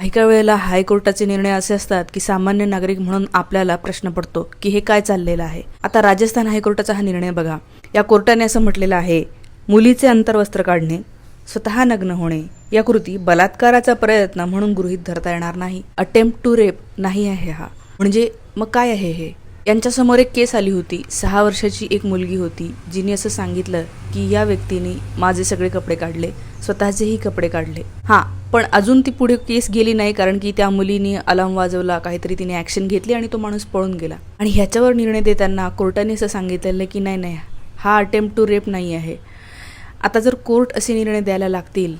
काही वेळेला हायकोर्टाचे निर्णय असे असतात की सामान्य नागरिक म्हणून आपल्याला प्रश्न पडतो की हे काय चाललेलं आहे. आता राजस्थान हायकोर्टाचा हा निर्णय बघा. या कोर्टाने असं म्हटलेलं आहे, मुलीचे अंतर्वस्त्र काढणे, स्वतः नग्न होणे या कृती बलात्काराचा प्रयत्न म्हणून गृहीत धरता येणार नाही. अटेम्प्ट टू रेप नाही आहे हा. म्हणजे मग काय आहे हे? यांच्यासमोर एक केस आली होती. 6 वर्षाची एक मुलगी होती जिने असं सांगितलं की या व्यक्तीने माझे सगळे कपडे काढले, स्वतःचेही कपडे काढले. पण अजून ती पुढे केस गेली नाही, कारण की त्या मुलीने अलार्म वाजवला, काहीतरी तिने ॲक्शन घेतली आणि तो माणूस पळून गेला. आणि ह्याच्यावर निर्णय देताना कोर्टाने असं सांगितलेलं की नाही, हा अटेम्प्ट टू रेप नाही आहे. आता जर कोर्ट असे निर्णय द्यायला लागतील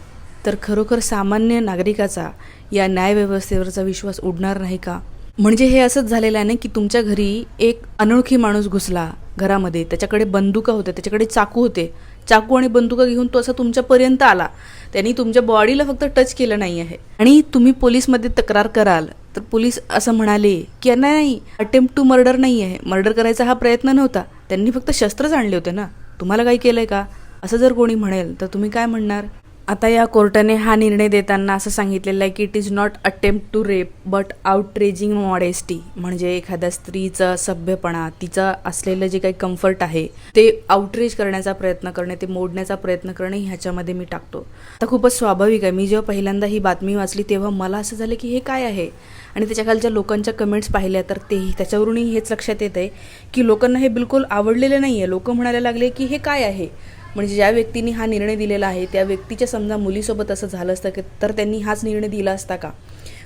तर खरोखर सामान्य नागरिकाचा या न्यायव्यवस्थेवरचा विश्वास उडणार नाही का? म्हणजे हे असंच झालेलं आहे ना की तुमच्या घरी एक अनोळखी माणूस घुसला घरामध्ये, त्याच्याकडे बंदुका होत्या, त्याच्याकडे चाकू होते, चाकू आणि बंदुका घेऊन तो असा तुमच्यापर्यंत आला. त्यांनी तुमच्या बॉडीला फक्त टच केलं नाही आहे आणि तुम्ही पोलीसमध्ये तक्रार कराल तर पोलीस असं म्हणाले की नाही, अटेम्प्ट टू मर्डर नाही आहे, मर्डर करायचा हा प्रयत्न नव्हता, त्यांनी फक्त शस्त्रच आणले होते ना, तुम्हाला काही केलंय का, असं जर कोणी म्हणेल तर तुम्ही काय म्हणणार? आता या कोर्टाने हा निर्णय देताना असं सांगितलेलं आहे की it is not attempt to rape but outraging modesty. म्हणजे एखाद्या स्त्रीचा सभ्यपणा, तिचा असलेलं जे काही कम्फर्ट आहे ते आउटरेज करण्याचा प्रयत्न करणे, ते मोडण्याचा प्रयत्न करणे ह्याच्यामध्ये मी टाकतो. आता खूपच स्वाभाविक आहे, मी जेव्हा पहिल्यांदा ही बातमी वाचली तेव्हा मला असं झालं की हे काय आहे. आणि त्याच्या खालच्या लोकांच्या कमेंट्स पाहिल्या तर तेही त्याच्यावरूनही हेच लक्षात येत आहे की लोकांना हे बिलकुल आवडलेलं नाही आहे. लोक म्हणायला लागले की हे काय आहे. म्हणजे ज्या व्यक्तीने हा निर्णय दिलेला आहे त्या व्यक्तीच्या समजा मुलीसोबत असं झालं असतं की तर त्यांनी हाच निर्णय दिला असता का?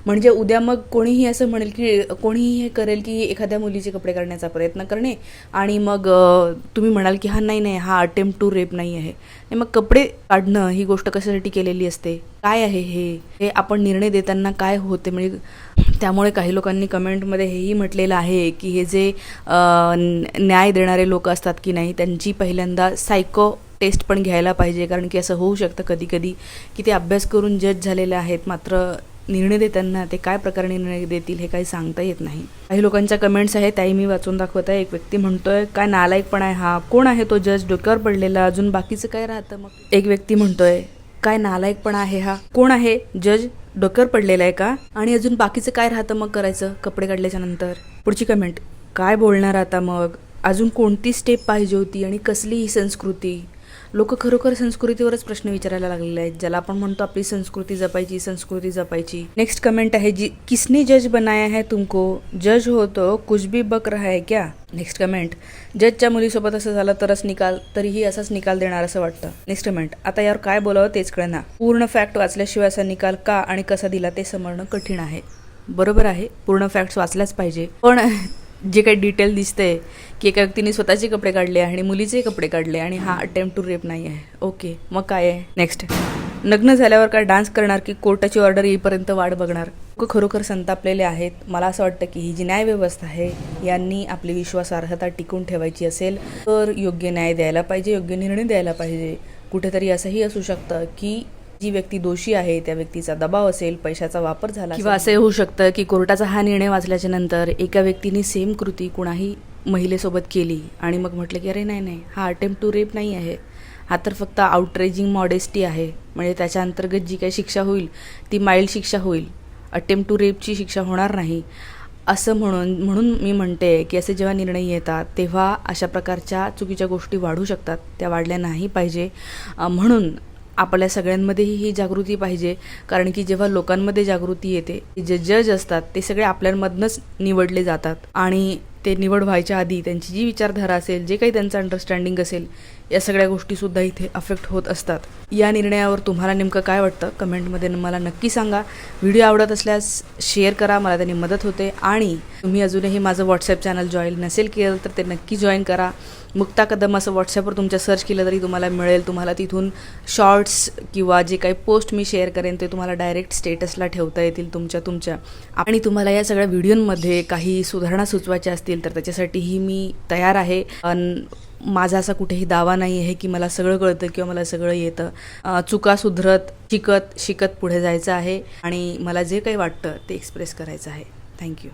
म्हणजे उद्या मग कोणीही असं म्हणेल की कोणीही हे करेल की एखाद्या मुलीचे कपडे काढण्याचा प्रयत्न करणे आणि मग तुम्ही म्हणाल की नाही, हा अटेम्प्ट टू रेप नाही आहे. मग कपडे काढणं ही गोष्ट कशासाठी केलेली असते? काय आहे हे आपण निर्णय देताना काय होते? म्हणजे त्यामुळे काही लोकांनी कमेंटमध्ये हेही म्हटलेलं आहे की हे जे न्याय देणारे लोक असतात की नाही, त्यांची पहिल्यांदा सायको टेस्ट पण घ्यायला पाहिजे. कारण की असं होऊ शकतं कधी कधी की ते अभ्यास करून जज झालेले आहेत, मात्र निर्णय देताना ते काय प्रकारे निर्णय देतील हे काही सांगता येत नाही. काही लोकांच्या कमेंट्स आहेत, त्याही मी वाचून दाखवत आहे. एक व्यक्ती म्हणतोय, काय नालायक पण आहे हा, कोण आहे तो जज, डोक्यावर पडलेला, अजून बाकीचं काय राहतं मग? एक व्यक्ती म्हणतोय, काय नालायक पण आहे हा, कोण आहे जज, डोक्यावर पडलेला आहे का, आणि अजून बाकीचं काय राहतं मग करायचं कपडे काढल्याच्या नंतर? पुढची कमेंट, काय बोलणार आता मग, अजून कोणती स्टेप पाहिजे होती आणि कसली ही संस्कृती? लोक खरोखर संस्कृतीवरच प्रश्न विचारायला लागलेले आहेत, ज्याला आपण म्हणतो आपली संस्कृती जपायची. नेक्स्ट कमेंट आहे, जी किसने जज बनाया है तुमको, जज हो तो कुछ भी बक रहा है क्या? नेक्स्ट कमेंट, जजच्या मुलीसोबत असं झालं तरीही असाच निकाल देणार असं वाटतं. नेक्स्ट कमेंट, आता यावर काय बोलावं तेच कळेना, पूर्ण फॅक्ट वाचल्याशिवाय असा निकाल का आणि कसा दिला ते समजणं कठीण आहे. बरोबर आहे, पूर्ण फॅक्ट्स वाचल्याच पाहिजे, पण जे काही डिटेल दिसतंय की एका व्यक्तीने स्वतःचे कपडे काढले आणि मुलीचे कपडे काढले आणि हा अटेम्प्ट टू रेप नाही आहे. ओके, मग काय आहे? नेक्स्ट, लग्न झाल्यावर काय डान्स करणार की कोर्टाची ऑर्डर येईपर्यंत वाट बघणार? लोक खरोखर संतापलेले आहेत. मला असं वाटतं की ही जी न्यायव्यवस्था आहे यांनी आपली विश्वासार्हता टिकून ठेवायची असेल तर योग्य न्याय द्यायला पाहिजे, योग्य निर्णय द्यायला पाहिजे. कुठेतरी असंही असू शकतं की जी व्यक्ती दोषी आहे त्या व्यक्तीचा दबाव असेल, पैशाचा वापर झाला, किंवा असं होऊ शकतं की कोर्टाचा हा निर्णय वाचल्याच्या नंतर एका व्यक्तीने सेम कृती कुणाही महिलेसोबत केली आणि मग म्हटलं की अरे नाही, हा अटेम्प्ट टू रेप नाही आहे, हा तर फक्त आउटरेजिंग मॉडेस्टी आहे. म्हणजे त्याच्या अंतर्गत जी काही शिक्षा होईल ती माइल्ड शिक्षा होईल, अटेम्प्ट टू रेपची शिक्षा होणार नाही. असं म्हणून मी म्हणते की असे जेव्हा निर्णय येतात तेव्हा अशा प्रकारच्या चुकीच्या गोष्टी वाढू शकतात, त्या वाढल्या नाही पाहिजे. म्हणून आपल्या सगळ्यांमध्येही ही जागृती पाहिजे. कारण की जेव्हा लोकांमध्ये जागृती येते, जे जज असतात ते सगळे आपल्यामधनंच निवडले जातात आणि ते निवड व्हायच्या आधी त्यांची जी विचारधारा असेल, जे काही त्यांचं अंडरस्टँडिंग असेल, या सगळ्या गोष्टीसुद्धा इथे अफेक्ट होत असतात. या निर्णयावर तुम्हाला नेमकं काय वाटतं कमेंटमध्ये मला नक्की सांगा. व्हिडिओ आवडत असल्यास शेअर करा, मला त्याने मदत होते. आणि तुम्ही अजूनही माझं व्हॉट्सअप चॅनल जॉईन नसेल केलं तर ते नक्की जॉईन करा. मुक्ता कदम असं व्हॉट्सअपवर तुमच्या सर्च केलं तरी तुम्हाला मिळेल. तुम्हाला तिथून शॉर्ट्स किंवा जे काही पोस्ट मी शेअर करेन ते तुम्हाला डायरेक्ट स्टेटसला ठेवता येतील तुमच्या. आणि तुम्हाला या सगळ्या व्हिडिओमध्ये काही सुधारणा सुचवायच्या असतील तर त्याच्यासाठीही मी तयार आहे. माझा असा कुठेही दावा नाही आहे की मला सगळं कळतं किंवा मला सगळं येतं. चुका सुधरत शिकत पुढे जायचं आहे आणि मला जे काही वाटतं ते एक्सप्रेस करायचं आहे. थँक्यू.